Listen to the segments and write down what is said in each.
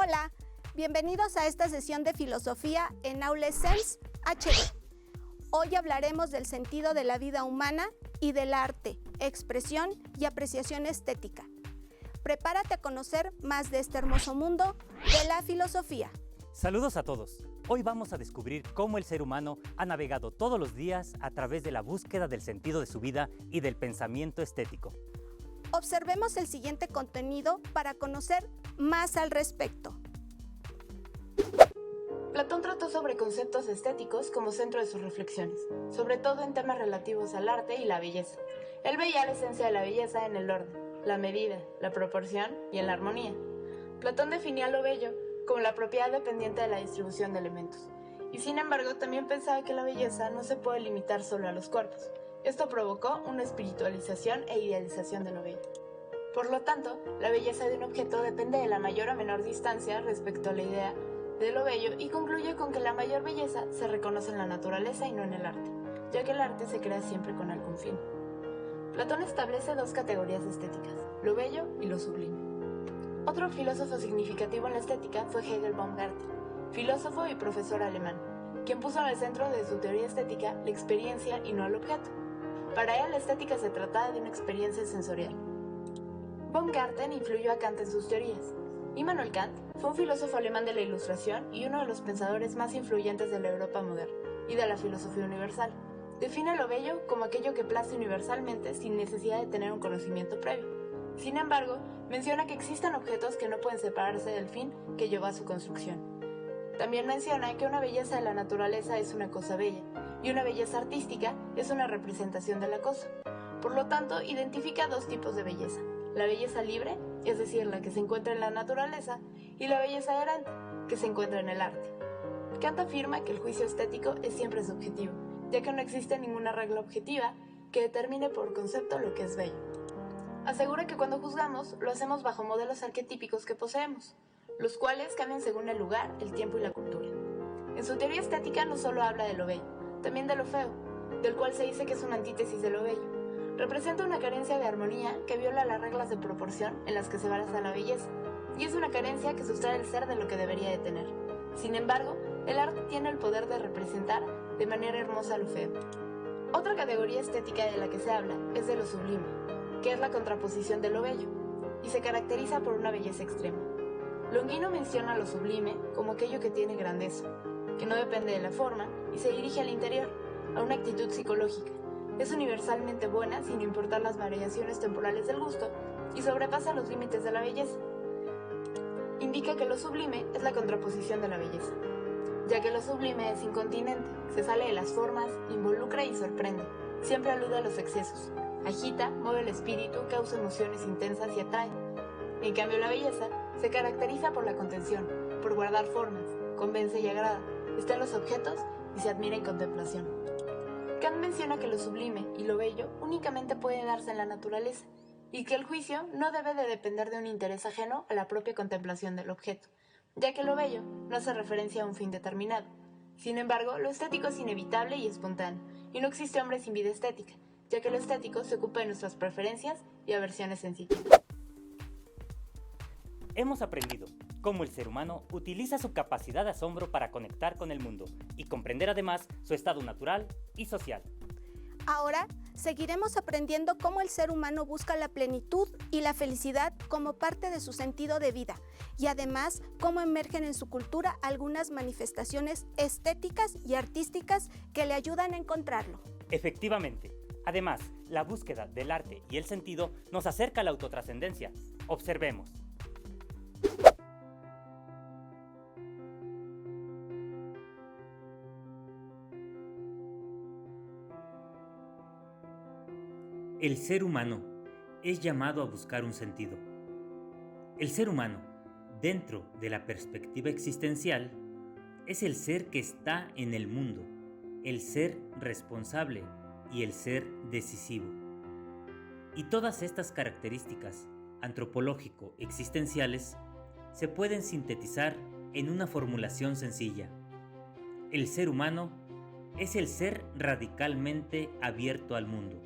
Hola, bienvenidos a esta sesión de filosofía en Aula Sense HD. Hoy hablaremos del sentido de la vida humana y del arte, expresión y apreciación estética. Prepárate a conocer más de este hermoso mundo de la filosofía. Saludos a todos. Hoy vamos a descubrir cómo el ser humano ha navegado todos los días a través de la búsqueda del sentido de su vida y del pensamiento estético. Observemos el siguiente contenido para conocer más al respecto. Platón trató sobre conceptos estéticos como centro de sus reflexiones, sobre todo en temas relativos al arte y la belleza. Él veía la esencia de la belleza en el orden, la medida, la proporción y en la armonía. Platón definía lo bello como la propiedad dependiente de la distribución de elementos, y sin embargo también pensaba que la belleza no se puede limitar solo a los cuerpos. Esto provocó una espiritualización e idealización de lo bello. Por lo tanto, la belleza de un objeto depende de la mayor o menor distancia respecto a la idea de lo bello y concluye con que la mayor belleza se reconoce en la naturaleza y no en el arte, ya que el arte se crea siempre con algún fin. Platón establece dos categorías estéticas, lo bello y lo sublime. Otro filósofo significativo en la estética fue Hegel Baumgarten, filósofo y profesor alemán, quien puso en el centro de su teoría estética la experiencia y no el objeto. Para él, la estética se trataba de una experiencia sensorial. Baumgarten influyó a Kant en sus teorías. Immanuel Kant fue un filósofo alemán de la Ilustración y uno de los pensadores más influyentes de la Europa moderna y de la filosofía universal. Define lo bello como aquello que place universalmente sin necesidad de tener un conocimiento previo. Sin embargo, menciona que existen objetos que no pueden separarse del fin que llevó a su construcción. También menciona que una belleza de la naturaleza es una cosa bella y una belleza artística es una representación de la cosa. Por lo tanto, identifica dos tipos de belleza: la belleza libre, es decir, la que se encuentra en la naturaleza, y la belleza errante, que se encuentra en el arte. Kant afirma que el juicio estético es siempre subjetivo, ya que no existe ninguna regla objetiva que determine por concepto lo que es bello. Asegura que cuando juzgamos, lo hacemos bajo modelos arquetípicos que poseemos, los cuales cambian según el lugar, el tiempo y la cultura. En su teoría estética no solo habla de lo bello, también de lo feo, del cual se dice que es una antítesis de lo bello. Representa una carencia de armonía que viola las reglas de proporción en las que se basa la belleza, y es una carencia que sustrae el ser de lo que debería de tener. Sin embargo, el arte tiene el poder de representar de manera hermosa lo feo. Otra categoría estética de la que se habla es de lo sublime, que es la contraposición de lo bello, y se caracteriza por una belleza extrema. Longino menciona lo sublime como aquello que tiene grandeza, que no depende de la forma y se dirige al interior, a una actitud psicológica. Es universalmente buena sin importar las variaciones temporales del gusto y sobrepasa los límites de la belleza. Indica que lo sublime es la contraposición de la belleza, ya que lo sublime es incontinente, se sale de las formas, involucra y sorprende, siempre alude a los excesos, agita, mueve el espíritu, causa emociones intensas y atrae. En cambio, la belleza se caracteriza por la contención, por guardar formas, convence y agrada, está en los objetos y se admira en contemplación. Kant menciona que lo sublime y lo bello únicamente puede darse en la naturaleza y que el juicio no debe de depender de un interés ajeno a la propia contemplación del objeto, ya que lo bello no hace referencia a un fin determinado. Sin embargo, lo estético es inevitable y espontáneo, y no existe hombre sin vida estética, ya que lo estético se ocupa de nuestras preferencias y aversiones sensitivas. Hemos aprendido cómo el ser humano utiliza su capacidad de asombro para conectar con el mundo y comprender además su estado natural y social. Ahora seguiremos aprendiendo cómo el ser humano busca la plenitud y la felicidad como parte de su sentido de vida y además cómo emergen en su cultura algunas manifestaciones estéticas y artísticas que le ayudan a encontrarlo. Efectivamente. Además, la búsqueda del arte y el sentido nos acerca a la autotrascendencia. Observemos. El ser humano es llamado a buscar un sentido. El ser humano, dentro de la perspectiva existencial, es el ser que está en el mundo, el ser responsable y el ser decisivo. Y todas estas características antropológico-existenciales se pueden sintetizar en una formulación sencilla. El ser humano es el ser radicalmente abierto al mundo.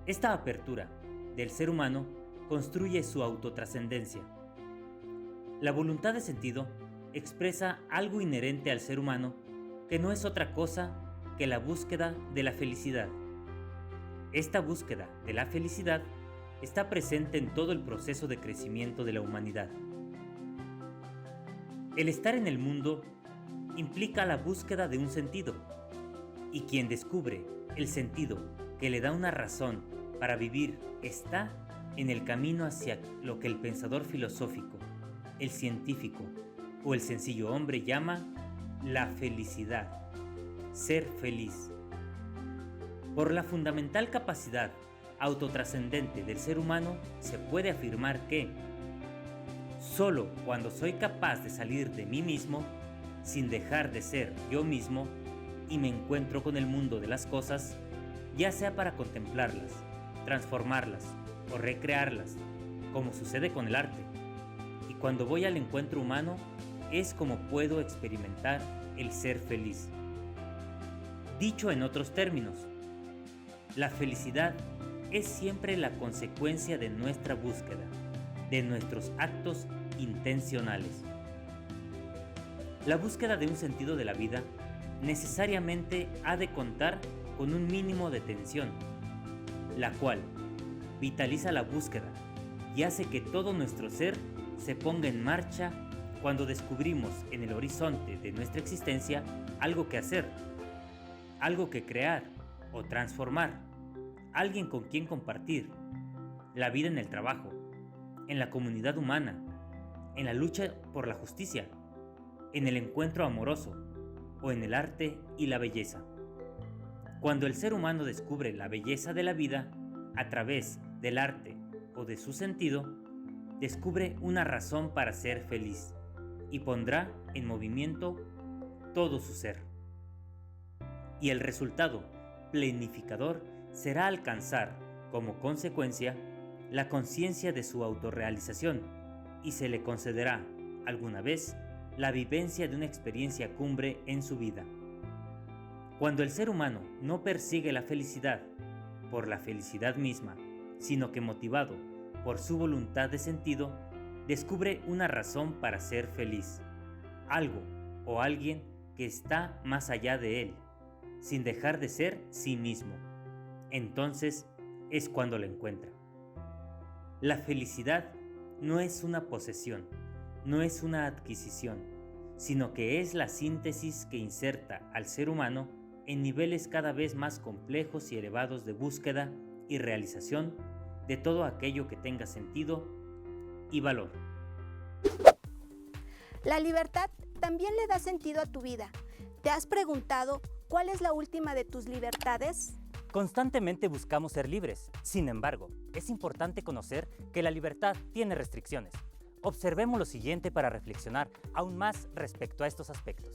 Esta apertura del ser humano construye su autotrascendencia. La voluntad de sentido expresa algo inherente al ser humano que no es otra cosa que la búsqueda de la felicidad. Esta búsqueda de la felicidad está presente en todo el proceso de crecimiento de la humanidad. El estar en el mundo implica la búsqueda de un sentido, y quien descubre el sentido que le da una razón para vivir está en el camino hacia lo que el pensador filosófico, el científico o el sencillo hombre llama la felicidad, ser feliz. Por la fundamental capacidad autotrascendente del ser humano se puede afirmar que solo cuando soy capaz de salir de mí mismo, sin dejar de ser yo mismo, y me encuentro con el mundo de las cosas, ya sea para contemplarlas, transformarlas o recrearlas, como sucede con el arte. Y cuando voy al encuentro humano, es como puedo experimentar el ser feliz. Dicho en otros términos, la felicidad es siempre la consecuencia de nuestra búsqueda, de nuestros actos intencionales. La búsqueda de un sentido de la vida necesariamente ha de contar con un mínimo de tensión, la cual vitaliza la búsqueda y hace que todo nuestro ser se ponga en marcha cuando descubrimos en el horizonte de nuestra existencia algo que hacer, algo que crear o transformar, alguien con quien compartir, la vida en el trabajo, en la comunidad humana, en la lucha por la justicia, en el encuentro amoroso o en el arte y la belleza. Cuando el ser humano descubre la belleza de la vida a través del arte o de su sentido, descubre una razón para ser feliz y pondrá en movimiento todo su ser. Y el resultado planificador será alcanzar, como consecuencia, la conciencia de su autorrealización y se le concederá, alguna vez, la vivencia de una experiencia cumbre en su vida. Cuando el ser humano no persigue la felicidad por la felicidad misma, sino que motivado por su voluntad de sentido, descubre una razón para ser feliz, algo o alguien que está más allá de él, sin dejar de ser sí mismo. Entonces es cuando la encuentra. La felicidad no es una posesión, no es una adquisición, sino que es la síntesis que inserta al ser humano en niveles cada vez más complejos y elevados de búsqueda y realización de todo aquello que tenga sentido y valor. La libertad también le da sentido a tu vida. ¿Te has preguntado cuál es la última de tus libertades? Constantemente buscamos ser libres. Sin embargo, es importante conocer que la libertad tiene restricciones. Observemos lo siguiente para reflexionar aún más respecto a estos aspectos.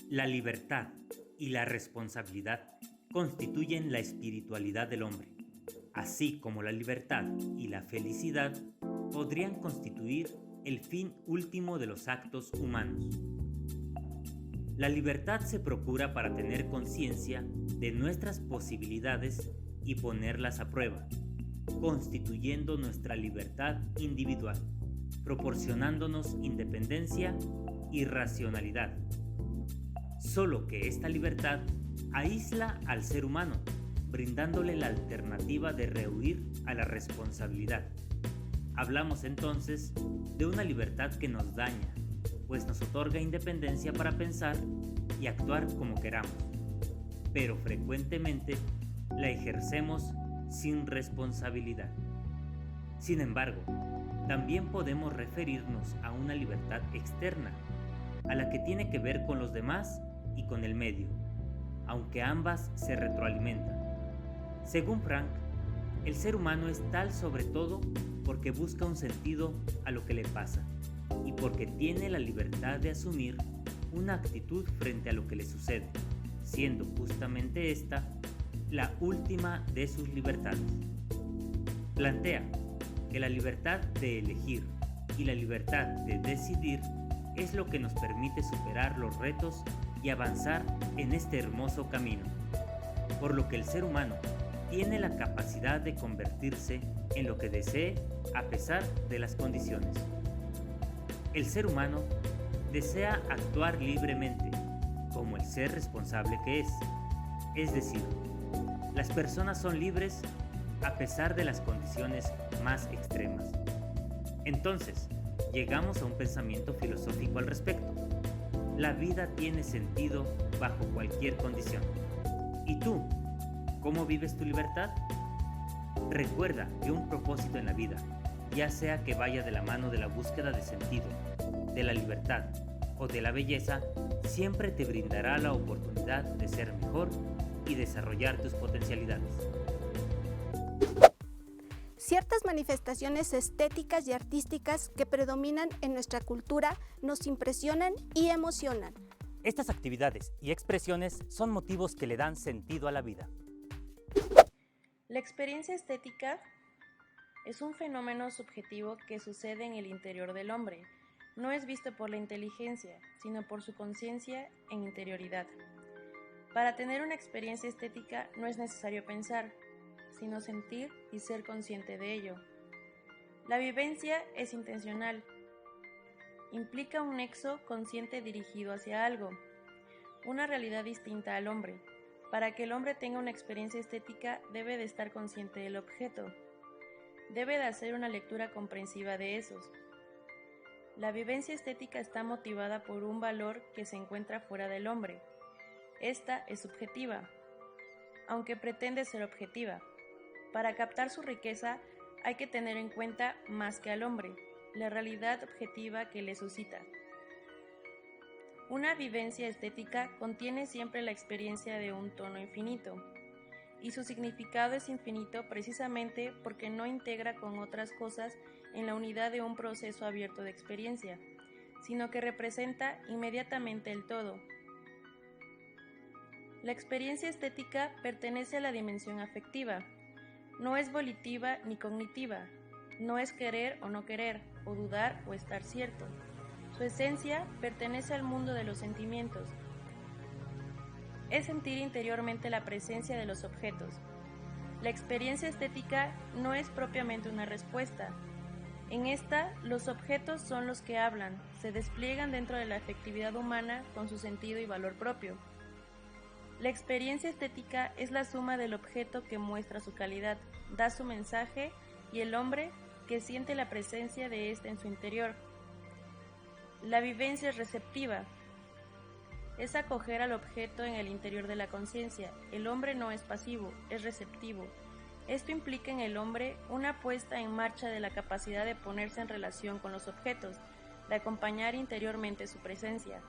La libertad y la responsabilidad constituyen la espiritualidad del hombre, así como la libertad y la felicidad podrían constituir el fin último de los actos humanos. La libertad se procura para tener conciencia de nuestras posibilidades y ponerlas a prueba, constituyendo nuestra libertad individual, proporcionándonos independencia y racionalidad. Solo que esta libertad aísla al ser humano, brindándole la alternativa de rehuir a la responsabilidad. Hablamos entonces de una libertad que nos daña, pues nos otorga independencia para pensar y actuar como queramos, pero frecuentemente la ejercemos sin responsabilidad. Sin embargo, también podemos referirnos a una libertad externa, a la que tiene que ver con los demás y con el medio, aunque ambas se retroalimentan. Según Frank, el ser humano es tal sobre todo porque busca un sentido a lo que le pasa y porque tiene la libertad de asumir una actitud frente a lo que le sucede, siendo justamente esta la última de sus libertades. Plantea que la libertad de elegir y la libertad de decidir es lo que nos permite superar los retos y avanzar en este hermoso camino, por lo que el ser humano tiene la capacidad de convertirse en lo que desee a pesar de las condiciones. El ser humano desea actuar libremente, como el ser responsable que es decir, las personas son libres a pesar de las condiciones más extremas. Entonces, llegamos a un pensamiento filosófico al respecto. La vida tiene sentido bajo cualquier condición. ¿Y tú? ¿Cómo vives tu libertad? Recuerda que un propósito en la vida, ya sea que vaya de la mano de la búsqueda de sentido, de la libertad o de la belleza, siempre te brindará la oportunidad de ser mejor y desarrollar tus potencialidades. Ciertas manifestaciones estéticas y artísticas que predominan en nuestra cultura nos impresionan y emocionan. Estas actividades y expresiones son motivos que le dan sentido a la vida. La experiencia estética es un fenómeno subjetivo que sucede en el interior del hombre. No es visto por la inteligencia, sino por su conciencia en interioridad. Para tener una experiencia estética no es necesario pensar, sino sentir y ser consciente de ello. La vivencia es intencional. Implica un nexo consciente dirigido hacia algo, una realidad distinta al hombre. Para que el hombre tenga una experiencia estética debe de estar consciente del objeto. Debe de hacer una lectura comprensiva de esos. La vivencia estética está motivada por un valor que se encuentra fuera del hombre. Esta es subjetiva, aunque pretende ser objetiva. Para captar su riqueza hay que tener en cuenta más que al hombre, la realidad objetiva que le suscita. Una vivencia estética contiene siempre la experiencia de un tono infinito, y su significado es infinito precisamente porque no integra con otras cosas en la unidad de un proceso abierto de experiencia, sino que representa inmediatamente el todo. La experiencia estética pertenece a la dimensión afectiva. No es volitiva ni cognitiva, no es querer o no querer, o dudar o estar cierto. Su esencia pertenece al mundo de los sentimientos. Es sentir interiormente la presencia de los objetos. La experiencia estética no es propiamente una respuesta. En esta, los objetos son los que hablan, se despliegan dentro de la afectividad humana con su sentido y valor propio. La experiencia estética es la suma del objeto que muestra su calidad, da su mensaje, y el hombre que siente la presencia de éste en su interior. La vivencia es receptiva, es acoger al objeto en el interior de la conciencia. El hombre no es pasivo, es receptivo. Esto implica en el hombre una puesta en marcha de la capacidad de ponerse en relación con los objetos, de acompañar interiormente su presencia.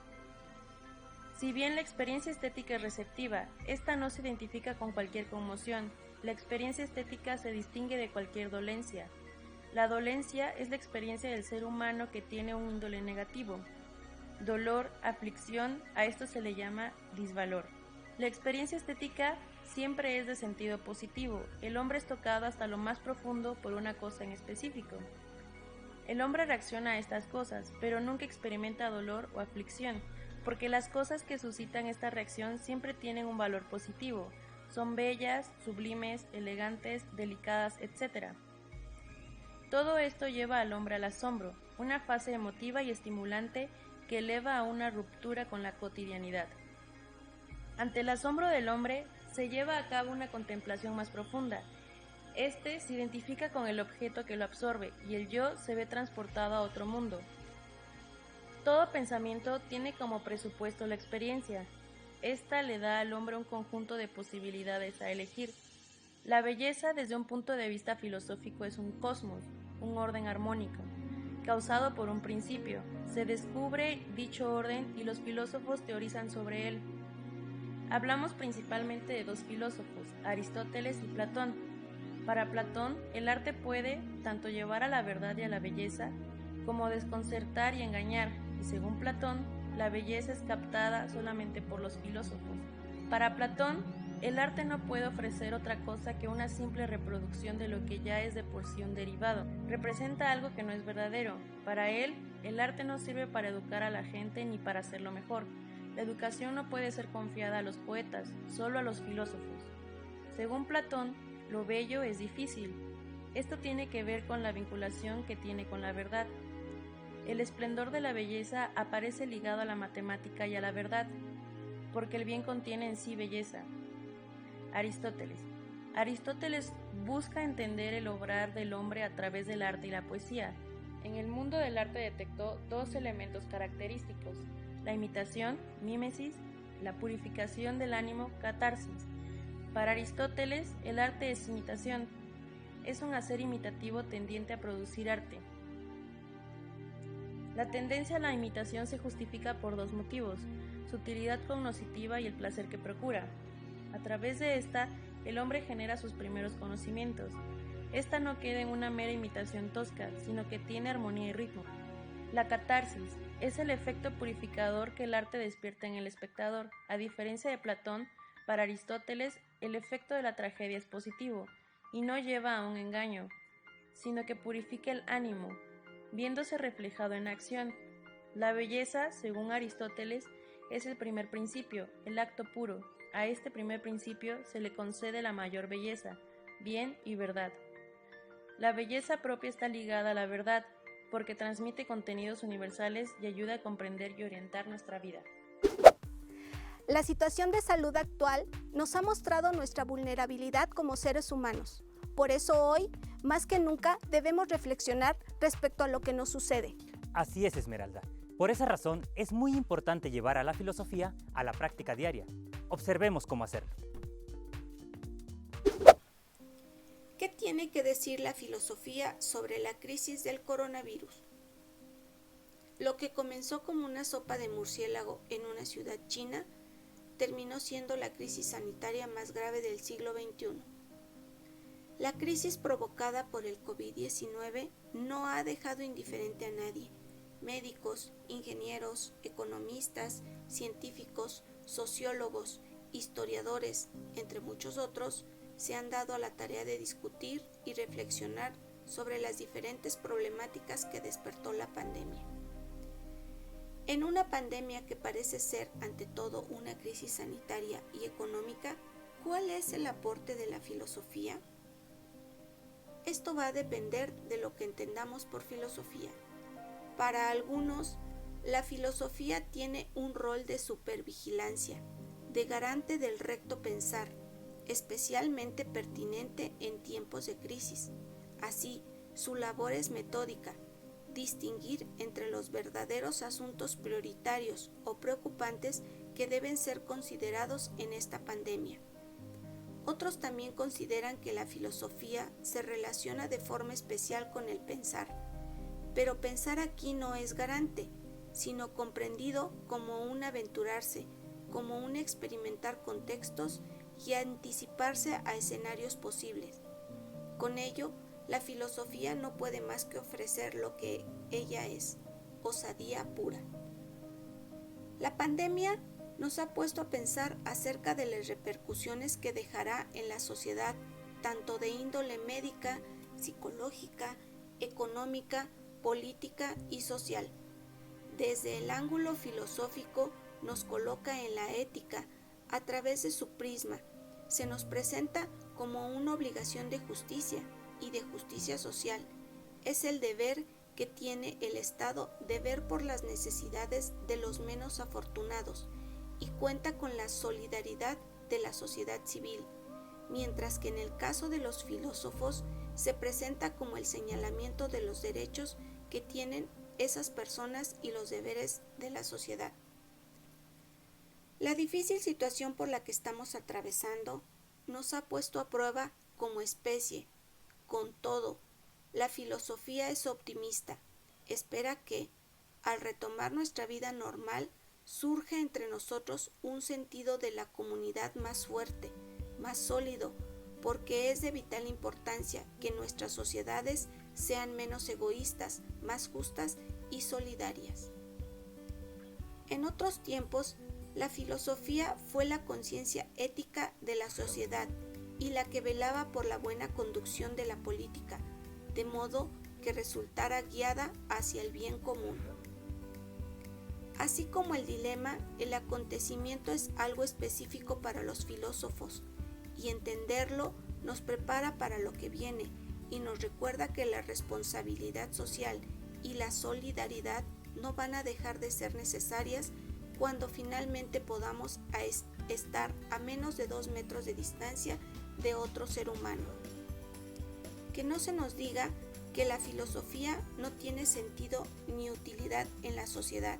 Si bien la experiencia estética es receptiva, esta no se identifica con cualquier conmoción. La experiencia estética se distingue de cualquier dolencia. La dolencia es la experiencia del ser humano que tiene un índole negativo. Dolor, aflicción, a esto se le llama disvalor. La experiencia estética siempre es de sentido positivo. El hombre es tocado hasta lo más profundo por una cosa en específico. El hombre reacciona a estas cosas, pero nunca experimenta dolor o aflicción, porque las cosas que suscitan esta reacción siempre tienen un valor positivo. Son bellas, sublimes, elegantes, delicadas, etc. Todo esto lleva al hombre al asombro, una fase emotiva y estimulante que eleva a una ruptura con la cotidianidad. Ante el asombro del hombre, se lleva a cabo una contemplación más profunda. Este se identifica con el objeto que lo absorbe y el yo se ve transportado a otro mundo. Todo pensamiento tiene como presupuesto la experiencia. Esta le da al hombre un conjunto de posibilidades a elegir. La belleza desde un punto de vista filosófico es un cosmos, un orden armónico, causado por un principio. Se descubre dicho orden y los filósofos teorizan sobre él. Hablamos principalmente de dos filósofos, Aristóteles y Platón. Para Platón, el arte puede tanto llevar a la verdad y a la belleza, como desconcertar y engañar, y según Platón, la belleza es captada solamente por los filósofos. Para Platón, el arte no puede ofrecer otra cosa que una simple reproducción de lo que ya es de por sí un derivado. Representa algo que no es verdadero. Para él, el arte no sirve para educar a la gente ni para hacerlo mejor. La educación no puede ser confiada a los poetas, solo a los filósofos. Según Platón, Lo bello es difícil. Esto tiene que ver con la vinculación que tiene con la verdad. El esplendor de la belleza aparece ligado a la matemática y a la verdad, porque el bien contiene en sí belleza. Aristóteles. Aristóteles busca entender el obrar del hombre a través del arte y la poesía. En el mundo del arte detectó dos elementos característicos: la imitación, mímesis, la purificación del ánimo, catarsis. Para Aristóteles, el arte es imitación. Es un hacer imitativo tendiente a producir arte. La tendencia a la imitación se justifica por dos motivos: su utilidad cognoscitiva y el placer que procura. A través de esta, el hombre genera sus primeros conocimientos. Esta no queda en una mera imitación tosca, sino que tiene armonía y ritmo. La catarsis es el efecto purificador que el arte despierta en el espectador. A diferencia de Platón, para Aristóteles, el efecto de la tragedia es positivo y no lleva a un engaño, sino que purifica el ánimo, viéndose reflejado en acción. La belleza, según Aristóteles, es el primer principio, el acto puro. A este primer principio se le concede la mayor belleza, bien y verdad. La belleza propia está ligada a la verdad, porque transmite contenidos universales y ayuda a comprender y orientar nuestra vida. La situación de salud actual nos ha mostrado nuestra vulnerabilidad como seres humanos. Por eso hoy, más que nunca, debemos reflexionar respecto a lo que nos sucede. Así es, Esmeralda. Por esa razón, es muy importante llevar a la filosofía a la práctica diaria. Observemos cómo hacerlo. ¿Qué tiene que decir la filosofía sobre la crisis del coronavirus? Lo que comenzó como una sopa de murciélago en una ciudad china terminó siendo la crisis sanitaria más grave del siglo XXI. La crisis provocada por el COVID-19 no ha dejado indiferente a nadie. Médicos, ingenieros, economistas, científicos, sociólogos, historiadores, entre muchos otros, se han dado a la tarea de discutir y reflexionar sobre las diferentes problemáticas que despertó la pandemia. En una pandemia que parece ser, ante todo, una crisis sanitaria y económica, ¿cuál es el aporte de la filosofía? Esto va a depender de lo que entendamos por filosofía. Para algunos, la filosofía tiene un rol de supervigilancia, de garante del recto pensar, especialmente pertinente en tiempos de crisis. Así, su labor es metódica, distinguir entre los verdaderos asuntos prioritarios o preocupantes que deben ser considerados en esta pandemia. Otros también consideran que la filosofía se relaciona de forma especial con el pensar, pero pensar aquí no es garante, sino comprendido como un aventurarse, como un experimentar contextos y anticiparse a escenarios posibles. Con ello, la filosofía no puede más que ofrecer lo que ella es, osadía pura. La pandemia nos ha puesto a pensar acerca de las repercusiones que dejará en la sociedad, tanto de índole médica, psicológica, económica, política y social. Desde el ángulo filosófico nos coloca en la ética a través de su prisma. Se nos presenta como una obligación de justicia y de justicia social. Es el deber que tiene el Estado de ver por las necesidades de los menos afortunados y cuenta con la solidaridad de la sociedad civil, mientras que en el caso de los filósofos se presenta como el señalamiento de los derechos que tienen esas personas y los deberes de la sociedad. La difícil situación por la que estamos atravesando nos ha puesto a prueba como especie. Con todo, la filosofía es optimista. Espera que, al retomar nuestra vida normal, surja entre nosotros un sentido de la comunidad más fuerte, más sólido, porque es de vital importancia que nuestras sociedades sean menos egoístas, más justas y solidarias. En otros tiempos, la filosofía fue la conciencia ética de la sociedad y la que velaba por la buena conducción de la política, de modo que resultara guiada hacia el bien común. Así como el dilema, el acontecimiento es algo específico para los filósofos, y entenderlo nos prepara para lo que viene y nos recuerda que la responsabilidad social y la solidaridad no van a dejar de ser necesarias cuando finalmente podamos estar a menos de 2 metros de distancia de otro ser humano. Que no se nos diga que la filosofía no tiene sentido ni utilidad en la sociedad.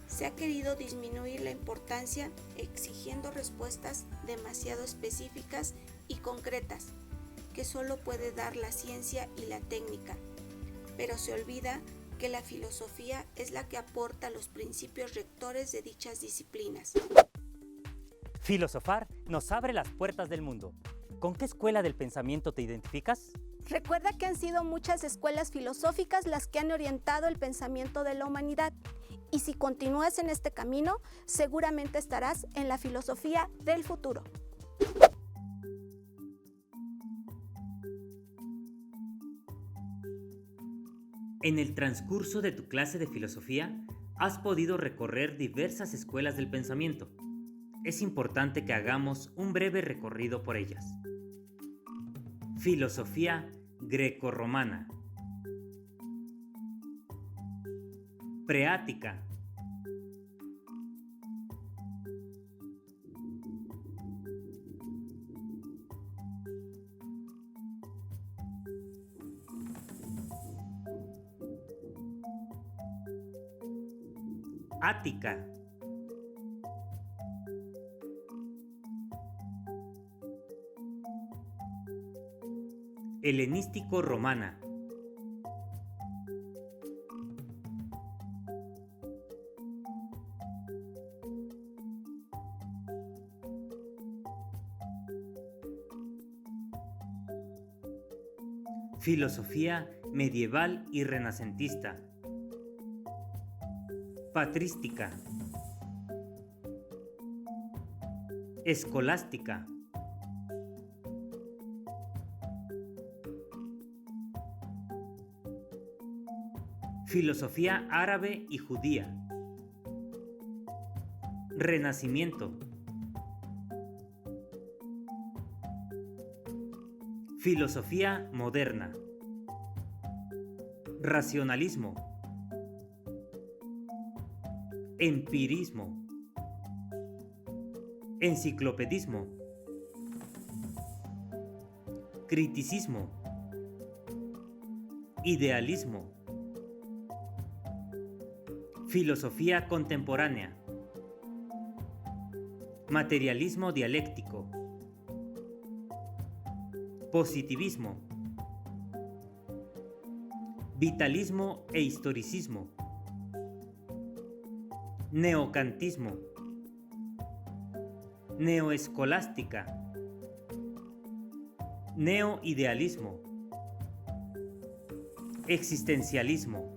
Se ha querido disminuir la importancia exigiendo respuestas demasiado específicas y concretas que solo puede dar la ciencia y la técnica, pero se olvida que la filosofía es la que aporta los principios rectores de dichas disciplinas. Filosofar nos abre las puertas del mundo. ¿Con qué escuela del pensamiento te identificas? Recuerda que han sido muchas escuelas filosóficas las que han orientado el pensamiento de la humanidad, y si continúas en este camino, seguramente estarás en la filosofía del futuro. En el transcurso de tu clase de filosofía, has podido recorrer diversas escuelas del pensamiento. Es importante que hagamos un breve recorrido por ellas. Filosofía grecorromana. Preática. Ática. Helenístico-romana. Filosofía medieval y renacentista. Patrística. Escolástica. Filosofía árabe y judía. Renacimiento. Filosofía moderna. Racionalismo. Empirismo. Enciclopedismo. Criticismo. Idealismo. Filosofía contemporánea. Materialismo dialéctico. Positivismo. Vitalismo e historicismo. Neocantismo. Neoescolástica. Neoidealismo. Existencialismo.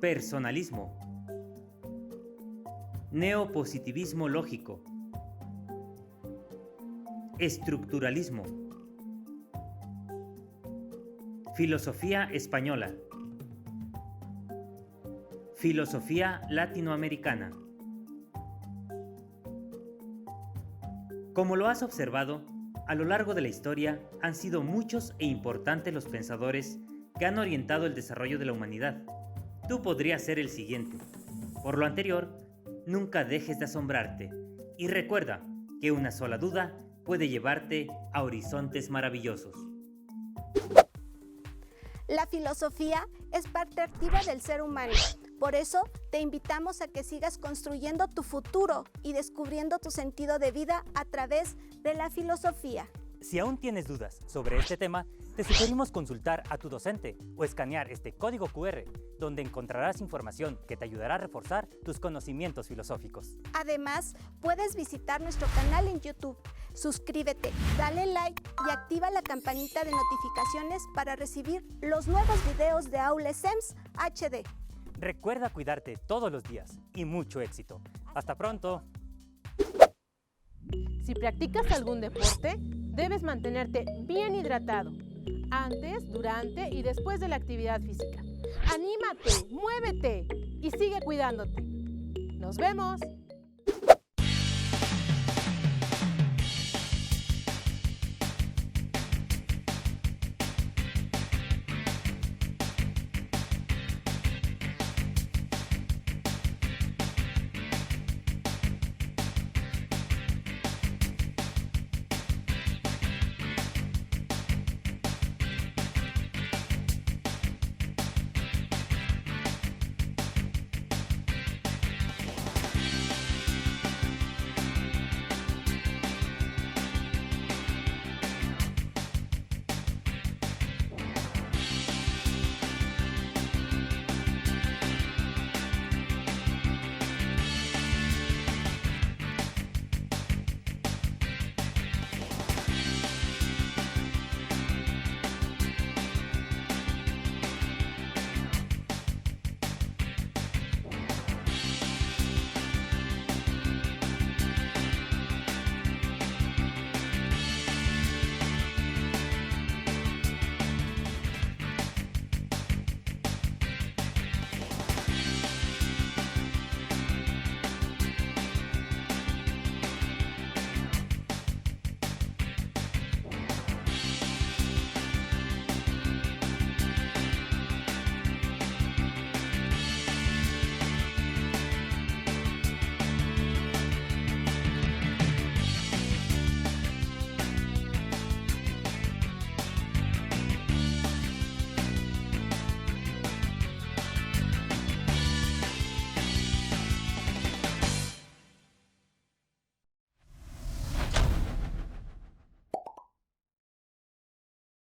Personalismo. Neopositivismo lógico. Estructuralismo. Filosofía española. Filosofía latinoamericana. Como lo has observado, a lo largo de la historia han sido muchos e importantes los pensadores que han orientado el desarrollo de la humanidad. Tú podrías ser el siguiente. Por lo anterior, nunca dejes de asombrarte y recuerda que una sola duda puede llevarte a horizontes maravillosos. La filosofía es parte activa del ser humano. Por eso te invitamos a que sigas construyendo tu futuro y descubriendo tu sentido de vida a través de la filosofía. Si aún tienes dudas sobre este tema, te sugerimos consultar a tu docente o escanear este código QR, donde encontrarás información que te ayudará a reforzar tus conocimientos filosóficos. Además, puedes visitar nuestro canal en YouTube. Suscríbete, dale like y activa la campanita de notificaciones para recibir los nuevos videos de Aula SEMS HD. Recuerda cuidarte todos los días y mucho éxito. ¡Hasta pronto! Si practicas algún deporte, debes mantenerte bien hidratado, antes, durante y después de la actividad física. ¡Anímate, muévete y sigue cuidándote! ¡Nos vemos!